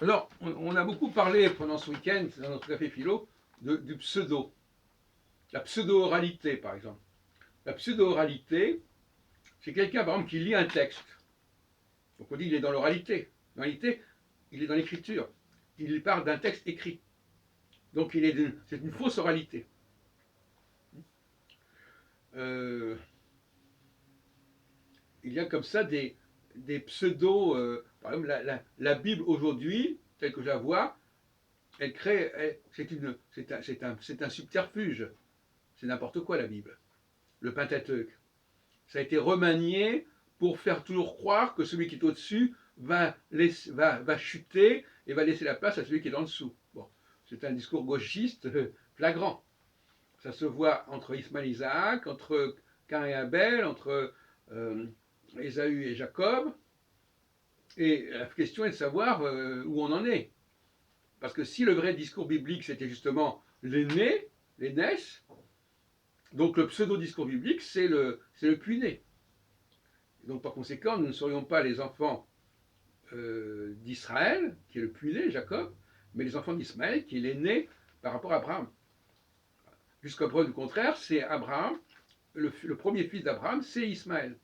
Alors, on a beaucoup parlé pendant ce week-end, dans notre café philo, du pseudo. La pseudo-oralité, par exemple. La pseudo-oralité, c'est quelqu'un, par exemple, qui lit un texte. Donc on dit qu'il est dans l'oralité. En réalité, il est dans l'écriture. Il parle d'un texte écrit. Donc c'est une fausse oralité. Euh, il y a comme ça des pseudos. Par exemple, la Bible aujourd'hui, telle que je la vois, elle crée. C'est un subterfuge. C'est n'importe quoi la Bible. Le Pentateuque. Ça a été remanié pour faire toujours croire que celui qui est au-dessus va chuter et va laisser la place à celui qui est en dessous. Bon, c'est un discours gauchiste flagrant. Ça se voit entre Ismaël et Isaac, entre Cain et Abel, entre Ésaü et Jacob. Et la question est de savoir où on en est. Parce que si le vrai discours biblique, c'était justement l'aîné, l'aînesse, donc le pseudo-discours biblique, c'est le puîné. Donc par conséquent, nous ne serions pas les enfants d'Israël, qui est le puîné, Jacob, mais les enfants d'Ismaël, qui est l'aîné par rapport à Abraham. Jusqu'à preuve du contraire, c'est Abraham, le premier fils d'Abraham, c'est Ismaël.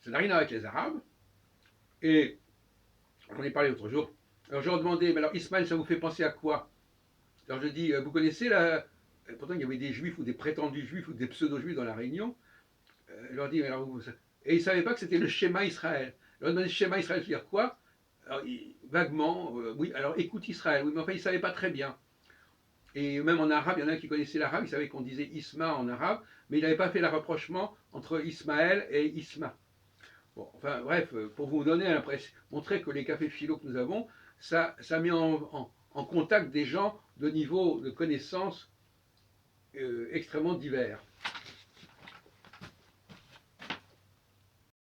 Ça n'a rien à voir avec les Arabes. Et j'en ai parlé l'autre jour. Alors je leur demandais, mais alors Ismaël, ça vous fait penser à quoi? Alors je dis, vous connaissez la. Pourtant, il y avait des juifs ou des prétendus juifs ou des pseudo-juifs dans la Réunion. Je leur dis, mais alors vous. Et ils ne savaient pas que c'était le schéma Israël. Je leur demandais, le schéma Israël, c'est-à-dire quoi? Alors, vaguement, oui, alors écoute Israël, oui, mais enfin, ils ne savaient pas très bien. Et même en arabe, il y en a qui connaissaient l'arabe, ils savaient qu'on disait Isma en arabe, mais ils n'avaient pas fait le rapprochement entre Ismaël et Isma. Bon, enfin bref, pour vous donner l'impression, montrer que les cafés philo que nous avons, ça met en contact des gens de niveau de connaissances extrêmement divers.